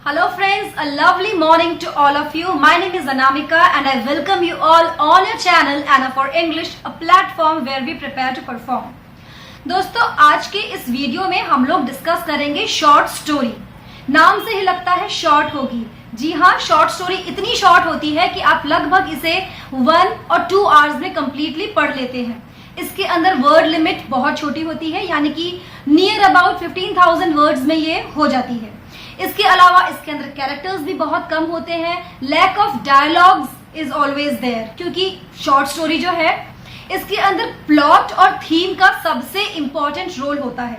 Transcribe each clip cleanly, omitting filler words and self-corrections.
Hello friends, a lovely morning to all of you. My name is Anamika and I welcome you all on your channel Anna for English, a platform where we prepare to perform. दोस्तों, आज के इस video में हम लोग discuss करेंगे short story. नाम से ही लगता है शॉर्ट होगी। जी हाँ, शॉर्ट स्टोरी इतनी शॉर्ट होती है कि आप लगभग इसे 1 और 2 आवर्स में कंप्लीटली पढ़ लेते हैं। इसके अंदर वर्ड लिमिट बहुत छोटी होती है, यानी कि नियर अबाउट 15,000 वर्ड्स में ये हो जाती है। इसके अलावा इसके अंदर कैरेक्टर्स भी बहुत कम होते हैं। Lack of dialogues is always there, क्योंकि शॉर्ट स्टोरी जो है इसके अंदर प्लॉट और थीम का सबसे इंपॉर्टेंट रोल होता है।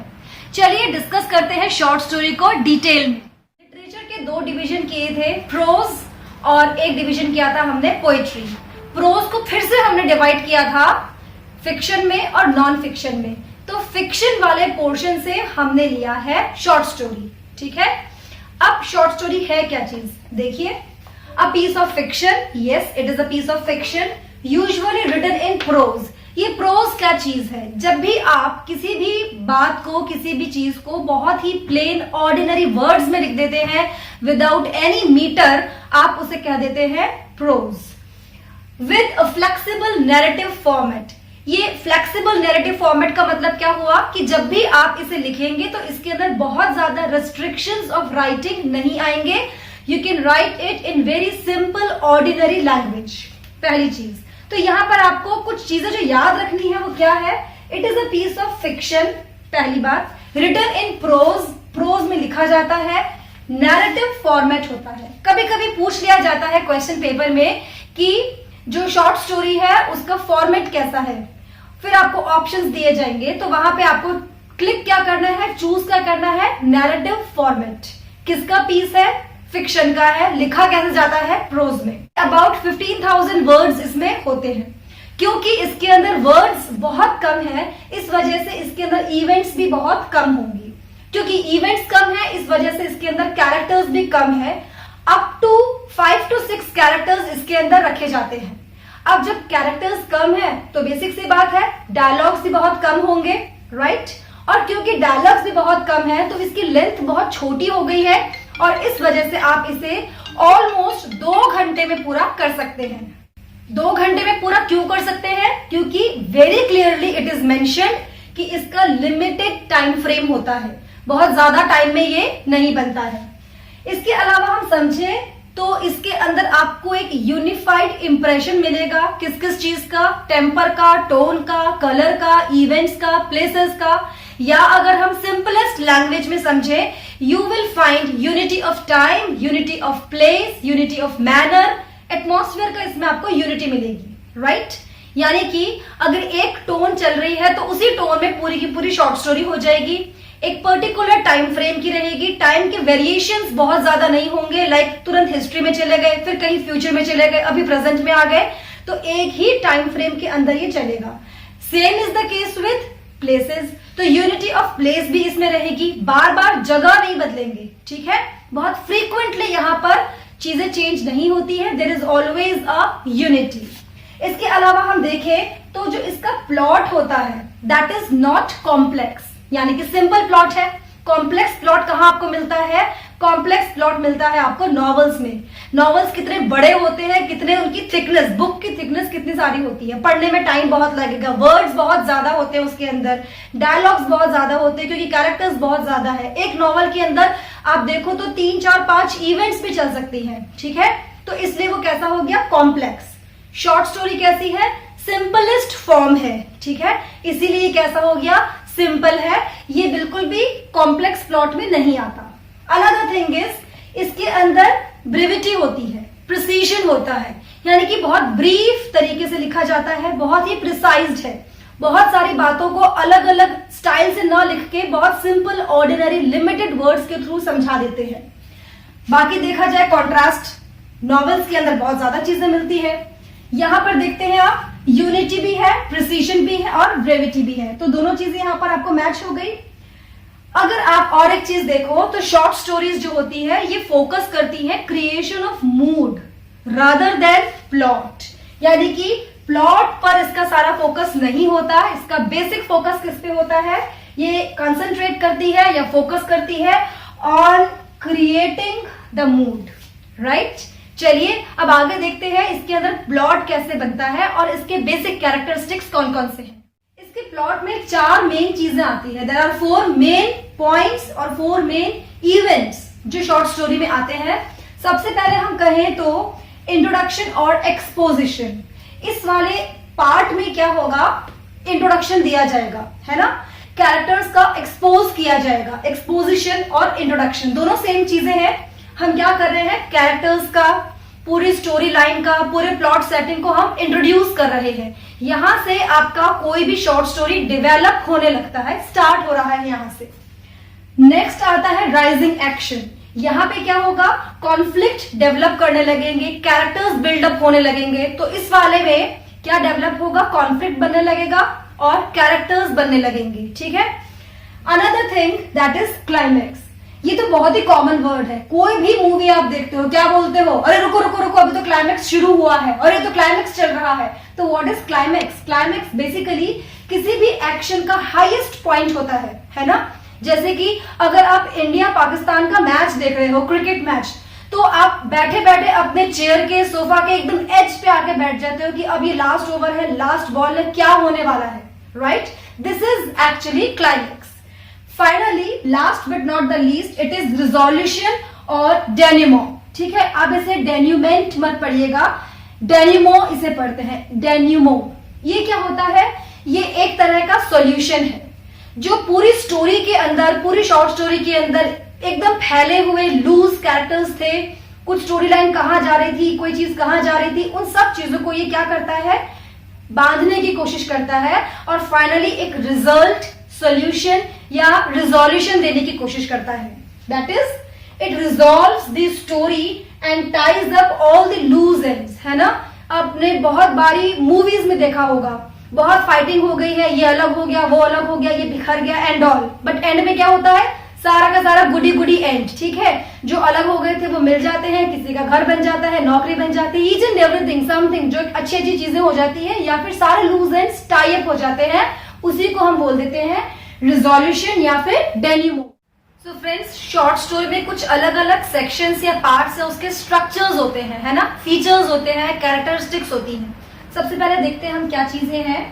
चलिए डिस्कस करते हैं शॉर्ट स्टोरी को डिटेल में। लिटरेचर के 2 डिवीजन किए थे, प्रोज और एक डिवीजन किया था हमने पोएट्री। प्रोज को फिर से हमने डिवाइड किया था फिक्शन में और नॉन फिक्शन में। तो फिक्शन वाले पोर्शन से हमने लिया है शॉर्ट स्टोरी। ठीक है, अब शॉर्ट स्टोरी है क्या चीज देखिए। A piece of fiction, yes it is a piece of fiction usually written in prose. ये प्रोज क्या चीज है? जब भी आप किसी भी बात को, किसी भी चीज को बहुत ही प्लेन ऑर्डिनरी वर्ड्स में लिख देते हैं विदाउट एनी मीटर, आप उसे कह देते हैं prose. With a flexible narrative format. ये फ्लेक्सिबल नैरेटिव फॉर्मेट का मतलब क्या हुआ कि जब भी आप इसे लिखेंगे तो इसके अंदर बहुत ज्यादा रेस्ट्रिक्शंस ऑफ राइटिंग नहीं आएंगे। You can write it in very simple ordinary language. पहली चीज तो यहां पर आपको कुछ चीजें जो याद रखनी है वो क्या है? It is a piece of fiction, पहली बात। रिटन इन प्रोज, प्रोज में लिखा जाता है। नैरेटिव फॉर्मेट होता है। कभी कभी पूछ लिया जाता है क्वेश्चन पेपर में कि जो शॉर्ट स्टोरी है उसका फॉर्मेट कैसा है, फिर आपको ऑप्शंस दिए जाएंगे तो वहां पे आपको क्लिक क्या करना है, चूज क्या करना है, नैरेटिव फॉर्मेट। किसका पीस है? फिक्शन का है। लिखा कैसे जाता है? प्रोज में। अबाउट 15,000 वर्ड्स इसमें होते हैं। क्योंकि इसके अंदर वर्ड्स बहुत कम है, इस वजह से इसके अंदर इवेंट्स भी बहुत कम होंगी। क्योंकि इवेंट्स कम है इस वजह से इसके अंदर कैरेक्टर्स भी कम है। अप टू 5 to 6 कैरेक्टर्स इसके अंदर रखे जाते हैं। अब जब कैरेक्टर्स कम है तो बेसिक सी बात है, डायलॉग्स भी बहुत कम होंगे, राइट? और क्योंकि डायलॉग्स भी बहुत कम है तो इसकी लेंथ बहुत छोटी हो गई है और इस वजह से आप इसे ऑलमोस्ट 2 घंटे में पूरा कर सकते हैं। 2 घंटे में पूरा क्यों कर सकते हैं? क्योंकि very clearly it is mentioned कि इसका लिमिटेड टाइम फ्रेम होता है, बहुत ज्यादा टाइम में ये नहीं बनता है। इसके अलावा हम समझें तो इसके अंदर आपको एक यूनिफाइड इंप्रेशन मिलेगा। किस किस चीज का? टेम्पर का, टोन का, कलर का, इवेंट्स का, प्लेसेस का। या अगर हम सिंपलेस्ट लैंग्वेज में समझे, you will find unity of time, unity of place, unity of manner, atmosphere का इसमें आपको यूनिटी मिलेगी, राइट? यानी कि अगर एक टोन चल रही है तो उसी टोन में पूरी की पूरी शॉर्ट स्टोरी हो जाएगी। एक पर्टिकुलर टाइम फ्रेम की रहेगी। टाइम के वेरिएशंस बहुत ज्यादा नहीं होंगे, लाइक तुरंत हिस्ट्री में चले गए, फिर कहीं फ्यूचर में चले गए, अभी प्रेजेंट में आ गए, तो एक ही टाइम फ्रेम के अंदर ये चलेगा। Same is the case with places. तो यूनिटी ऑफ प्लेस भी इसमें रहेगी, बार बार जगह नहीं बदलेंगे। ठीक है, बहुत फ्रीक्वेंटली यहाँ पर चीजें चेंज नहीं होती है। There is always a unity. इसके अलावा हम देखें तो जो इसका प्लॉट होता है दैट इज नॉट कॉम्प्लेक्स, यानी कि सिंपल प्लॉट है। कॉम्प्लेक्स प्लॉट कहां आपको मिलता है? कॉम्प्लेक्स प्लॉट मिलता है आपको नॉवेल्स में। नॉवेल्स कितने बड़े होते हैं, कितने उनकी थिकनेस, बुक की थिकनेस कितनी सारी होती है, पढ़ने में टाइम बहुत लगेगा, वर्ड्स बहुत ज्यादा होते हैं उसके अंदर, डायलॉग्स बहुत ज्यादा होते हैं क्योंकि कैरेक्टर्स बहुत ज्यादा है। एक नॉवल के अंदर आप देखो तो 3, 4, 5 इवेंट्स भी चल सकती है। ठीक है, तो इसलिए वो कैसा हो गया? कॉम्प्लेक्स। शॉर्ट स्टोरी कैसी है? सिंपलेस्ट फॉर्म है। ठीक है, इसीलिए कैसा हो गया? सिंपल है। ये बिल्कुल भी कॉम्प्लेक्स प्लॉट में नहीं आता। अनदर थिंग इज इसके अंदर ब्रेविटी होती है, प्रिसीजन होता है, यानी कि बहुत ब्रीफ तरीके से लिखा जाता है, बहुत ही प्रिसाइज्ड है। बहुत सारी बातों को अलग अलग स्टाइल से न लिख के बहुत सिंपल ऑर्डिनरी लिमिटेड वर्ड्स के थ्रू समझा देते हैं। बाकी देखा जाए कॉन्ट्रास्ट, नॉवेल्स के अंदर बहुत ज्यादा चीजें मिलती है। यहां पर देखते हैं आप, यूनिटी भी है, प्रिसीजन भी है और ब्रेविटी भी है, तो दोनों चीजें यहां पर आपको मैच हो गई। अगर आप और एक चीज देखो तो शॉर्ट स्टोरीज जो होती है ये फोकस करती है creation of mood rather than plot, यानी कि प्लॉट पर इसका सारा फोकस नहीं होता। इसका बेसिक फोकस किस पे होता है? ये कंसंट्रेट करती है या फोकस करती है on creating the mood, right. चलिए अब आगे देखते हैं इसके अंदर प्लॉट कैसे बनता है और इसके बेसिक कैरेक्टरिस्टिक्स कौन कौन से हैं। इसके प्लॉट में 4 मेन चीजें आती है। देयर आर 4 मेन पॉइंट्स और 4 मेन इवेंट्स जो शॉर्ट स्टोरी में आते हैं। सबसे पहले हम कहें तो इंट्रोडक्शन और एक्सपोजिशन। इस वाले पार्ट में क्या होगा, इंट्रोडक्शन दिया जाएगा, है ना, कैरेक्टर्स का एक्सपोज किया जाएगा। एक्सपोजिशन और इंट्रोडक्शन दोनों सेम चीजें हैं। हम क्या कर रहे हैं, कैरेक्टर्स का, पूरी स्टोरी लाइन का, पूरे प्लॉट सेटिंग को हम इंट्रोड्यूस कर रहे हैं। यहां से आपका कोई भी शॉर्ट स्टोरी डेवलप होने लगता है, स्टार्ट हो रहा है यहां से। नेक्स्ट आता है राइजिंग एक्शन। यहां पे क्या होगा, कॉन्फ्लिक्ट डेवलप करने लगेंगे, कैरेक्टर्स बिल्डअप होने लगेंगे। तो इस वाले में क्या डेवलप होगा, कॉन्फ्लिक्ट बनने लगेगा और कैरेक्टर्स बनने लगेंगे, ठीक है। Another thing that is climax. ये तो बहुत ही कॉमन वर्ड है, कोई भी मूवी आप देखते हो क्या बोलते हो, अरे रुको रुको रुको अभी तो क्लाइमैक्स शुरू हुआ है, अरे तो क्लाइमैक्स चल रहा है। तो what is climax? Climax basically किसी भी एक्शन का हाईएस्ट पॉइंट होता है ना। जैसे कि अगर आप इंडिया पाकिस्तान का मैच देख रहे हो, क्रिकेट मैच, तो आप बैठे बैठे अपने चेयर के, सोफा के एकदम एज पे आके बैठ जाते हो कि अब ये लास्ट ओवर है, लास्ट बॉल है, क्या होने वाला है, right. This is actually climax. Finally last but not the least, it is resolution और डेन्यूमो, ठीक है। आप इसे डेन्यूमेंट मत पढ़िएगा, डेन्यूमो इसे पढ़ते हैं, डेन्यूमो। ये क्या होता है, ये एक तरह का सॉल्यूशन है जो पूरी स्टोरी के अंदर, पूरी शॉर्ट स्टोरी के अंदर एकदम फैले हुए लूज कैरेक्टर्स थे, कुछ स्टोरी लाइन कहां जा रही थी, कोई चीज कहां जा रही थी, उन सब चीजों को ये क्या करता है, बांधने की कोशिश करता है और फाइनली एक रिजल्ट, सॉल्यूशन या रिजोल्यूशन देने की कोशिश करता है। That is it resolves the story and ties up all the loose ends, है ना। आपने बहुत बारी मूवीज में देखा होगा, बहुत फाइटिंग हो गई है, ये अलग हो गया, वो अलग हो गया, ये बिखर गया एंड ऑल, बट एंड में क्या होता है, सारा का सारा गुडी गुडी एंड, ठीक है। जो अलग हो गए थे वो मिल जाते हैं, किसी का घर बन जाता है, नौकरी बन जाती है, ईच एंड एवरीथिंग, समथिंग जो अच्छी अच्छी चीजें हो जाती है, या फिर सारे लूज एंड्स टाई अप हो जाते हैं, उसी को हम बोल देते हैं रिजोल्यूशन या फिर डेन्यूमो। सो फ्रेंड्स, शॉर्ट स्टोरी में कुछ अलग अलग सेक्शंस या पार्ट्स है, उसके स्ट्रक्चर्स होते हैं, है ना, फीचर्स होते हैं, कैरेक्टरिस्टिक्स होती हैं। सबसे पहले देखते हैं हम क्या चीजें हैं।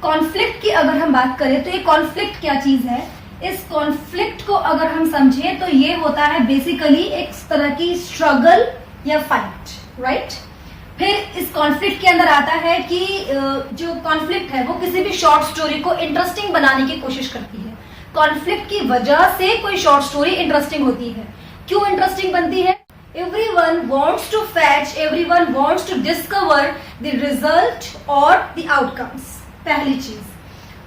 कॉन्फ्लिक्ट की अगर हम बात करें तो ये कॉन्फ्लिक्ट क्या चीज है, इस कॉन्फ्लिक्ट को अगर हम समझें तो ये होता है बेसिकली एक तरह की स्ट्रगल या फाइट, राइट। फिर इस कॉन्फ्लिक्ट के अंदर आता है कि जो कॉन्फ्लिक्ट है वो किसी भी शॉर्ट स्टोरी को इंटरेस्टिंग बनाने की कोशिश करती है। कॉन्फ्लिक्ट की वजह से कोई शॉर्ट स्टोरी इंटरेस्टिंग होती है। क्यों इंटरेस्टिंग बनती है? Everyone wants to fetch, everyone wants to discover the result or the outcomes, पहली चीज।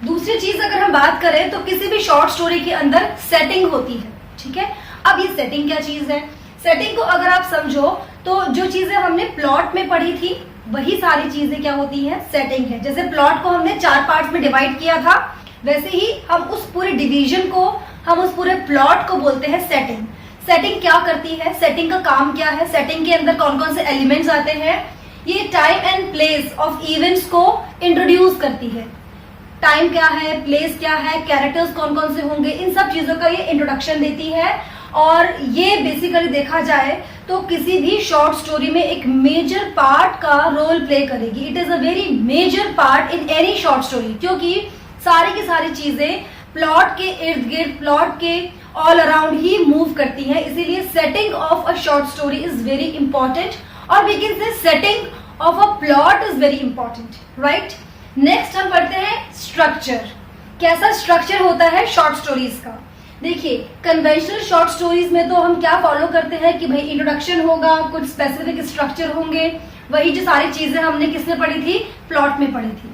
दूसरी चीज अगर हम बात करें तो किसी भी शॉर्ट स्टोरी के अंदर सेटिंग होती है, ठीक है। अब ये सेटिंग क्या चीज है, सेटिंग को अगर आप समझो तो जो चीजें हमने प्लॉट में पढ़ी थी वही सारी चीजें क्या होती है, सेटिंग है। जैसे प्लॉट को हमने 4 पार्ट्स में डिवाइड किया था, वैसे ही हम उस पूरे डिवीजन को, हम उस पूरे प्लॉट को बोलते हैं सेटिंग। सेटिंग क्या करती है, सेटिंग का काम क्या है, सेटिंग के अंदर कौन कौन से एलिमेंट्स आते हैं, ये time and place of events को इंट्रोड्यूस करती है। टाइम क्या है, प्लेस क्या है, कैरेक्टर्स कौन कौन से होंगे, इन सब चीजों का ये इंट्रोडक्शन देती है। और ये बेसिकली देखा जाए तो किसी भी शॉर्ट स्टोरी में एक मेजर पार्ट का रोल प्ले करेगी। It is a very major part in any short story, क्योंकि सारी की सारी चीजें प्लॉट के इर्द गिर्द, प्लॉट के ऑल अराउंड ही मूव करती है। इसीलिए setting of a short story is very important, और we can say setting of a plot is very important, right. Next हम पढ़ते हैं स्ट्रक्चर। कैसा स्ट्रक्चर होता है शॉर्ट स्टोरीज का? देखिए, कन्वेंशनल शॉर्ट स्टोरीज में तो हम क्या फॉलो करते हैं कि भाई इंट्रोडक्शन होगा, कुछ स्पेसिफिक स्ट्रक्चर होंगे, वही जो सारी चीजें हमने किसमें पढ़ी थी, प्लॉट में पढ़ी थी।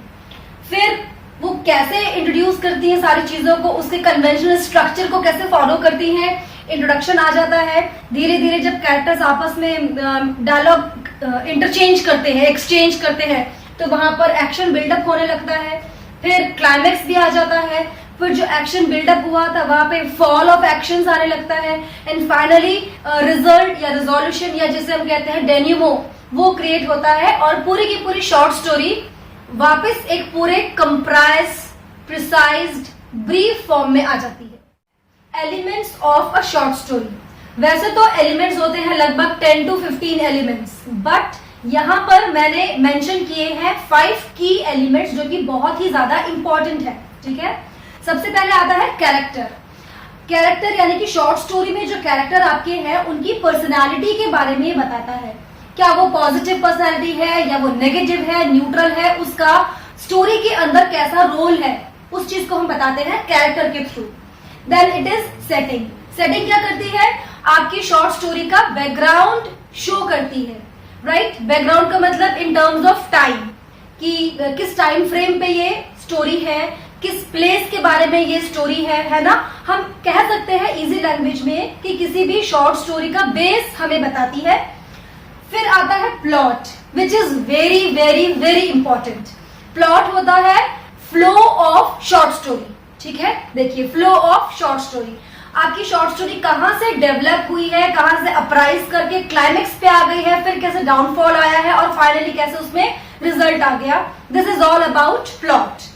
फिर वो कैसे इंट्रोड्यूस करती हैं सारी चीजों को, उसके कन्वेंशनल स्ट्रक्चर को कैसे फॉलो करती हैं। इंट्रोडक्शन आ जाता है, धीरे धीरे जब कैरेक्टर्स आपस में डायलॉग इंटरचेंज करते हैं, एक्सचेंज करते हैं, तो वहां पर एक्शन बिल्डअप होने लगता है। फिर क्लाइमैक्स भी आ जाता है, फिर जो एक्शन बिल्डअप हुआ था वहां पे फॉल ऑफ एक्शंस आने लगता है, एंड फाइनली रिजल्ट या रिजोल्यूशन या जिसे हम कहते हैं डेन्यूमो, वो क्रिएट होता है, और पूरी की पूरी शॉर्ट स्टोरी वापस एक पूरे कंप्राइज, प्रिसाइज्ड, ब्रीफ फॉर्म में आ जाती है। Elements of a short story. वैसे तो एलिमेंट्स होते हैं लगभग 10 to 15 एलिमेंट्स, बट यहाँ पर मैंने मेंशन किए हैं 5 की एलिमेंट्स जो कि बहुत ही ज्यादा इंपॉर्टेंट है। ठीक है, सबसे पहले आता है कैरेक्टर। कैरेक्टर यानी कि शॉर्ट स्टोरी में जो कैरेक्टर आपके हैं उनकी पर्सनालिटी के बारे में बताता है। क्या वो पॉजिटिव पर्सनालिटी है या वो नेगेटिव है, न्यूट्रल है, उसका स्टोरी के अंदर कैसा रोल है, उस चीज को हम बताते हैं कैरेक्टर के थ्रू। Then it is setting. Setting क्या करती है? आपकी शॉर्ट स्टोरी का बैकग्राउंड शो करती है, राइट? बैकग्राउंड का मतलब इन टर्म्स ऑफ टाइम, कि किस टाइम फ्रेम पे ये स्टोरी है, किस प्लेस के बारे में ये स्टोरी है ना? हम कह सकते हैं इजी लैंग्वेज में कि किसी भी शॉर्ट स्टोरी का बेस हमें बताती है। फिर आता है plot, which is very very very important. Plot होता है फ्लो ऑफ शॉर्ट स्टोरी। ठीक है, देखिए फ्लो ऑफ शॉर्ट स्टोरी, आपकी शॉर्ट स्टोरी कहां से डेवलप हुई है, कहां से अपराइज करके क्लाइमेक्स पे आ गई है, फिर कैसे डाउनफॉल आया है और फाइनली कैसे उसमें रिजल्ट आ गया। This is all about plot.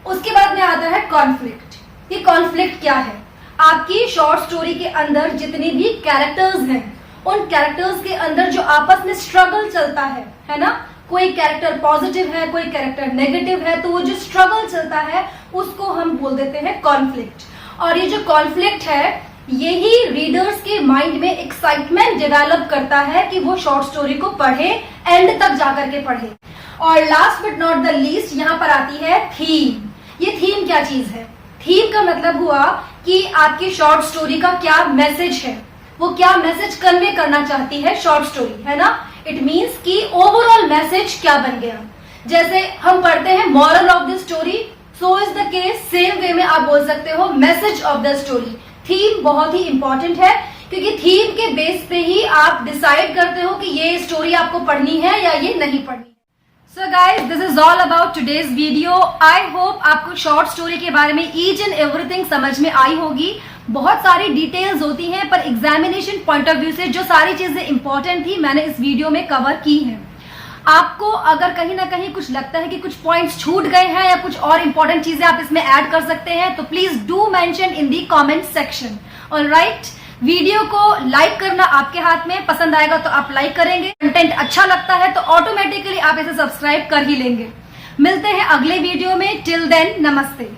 उसके बाद में आता है कॉन्फ्लिक्ट। ये कॉन्फ्लिक्ट क्या है? आपकी शॉर्ट स्टोरी के अंदर जितने भी कैरेक्टर्स हैं, उन कैरेक्टर्स के अंदर जो आपस में स्ट्रगल चलता है ना? कोई कैरेक्टर पॉजिटिव है, कोई कैरेक्टर नेगेटिव है, तो वो जो स्ट्रगल चलता है उसको हम बोल देते हैं कॉन्फ्लिक्ट। और ये जो कॉन्फ्लिक्ट है, यही रीडर्स के माइंड में एक्साइटमेंट डेवलप करता है कि वो शॉर्ट स्टोरी को पढ़े, एंड तक जाकर के पढ़े। और last but not the least यहाँ पर आती है थीम। ये थीम क्या चीज है? थीम का मतलब हुआ कि आपकी शॉर्ट स्टोरी का क्या मैसेज है, वो क्या मैसेज कन्वे करना चाहती है शॉर्ट स्टोरी, है ना? इट मीन्स कि ओवरऑल मैसेज क्या बन गया। जैसे हम पढ़ते हैं moral of the story, so is the case, same way में आप बोल सकते हो message of the story. Theme बहुत ही इंपॉर्टेंट है, क्योंकि थीम के बेस पे ही आप डिसाइड करते हो कि ये स्टोरी आपको पढ़नी है या ये नहीं पढ़नी। So guys, this is all about today's video. I hope आपको शॉर्ट स्टोरी के बारे में ईच एंड एवरीथिंग समझ में आई होगी। बहुत सारी डिटेल्स होती हैं, पर एग्जामिनेशन पॉइंट ऑफ व्यू से जो सारी चीजें इंपॉर्टेंट थी मैंने इस वीडियो में कवर की हैं। आपको अगर कहीं ना कहीं कुछ लगता है कि कुछ पॉइंट्स छूट गए हैं या कुछ और इंपॉर्टेंट चीजें आप इसमें ऐड कर सकते हैं, तो please do mention in the comment section. Alright, video को लाइक करना आपके हाथ में, पसंद आएगा तो आप लाइक करेंगे, कंटेंट अच्छा लगता है तो ऑटोमेटिकली आप इसे सब्सक्राइब कर ही लेंगे। मिलते हैं अगले वीडियो में, टिल देन नमस्ते।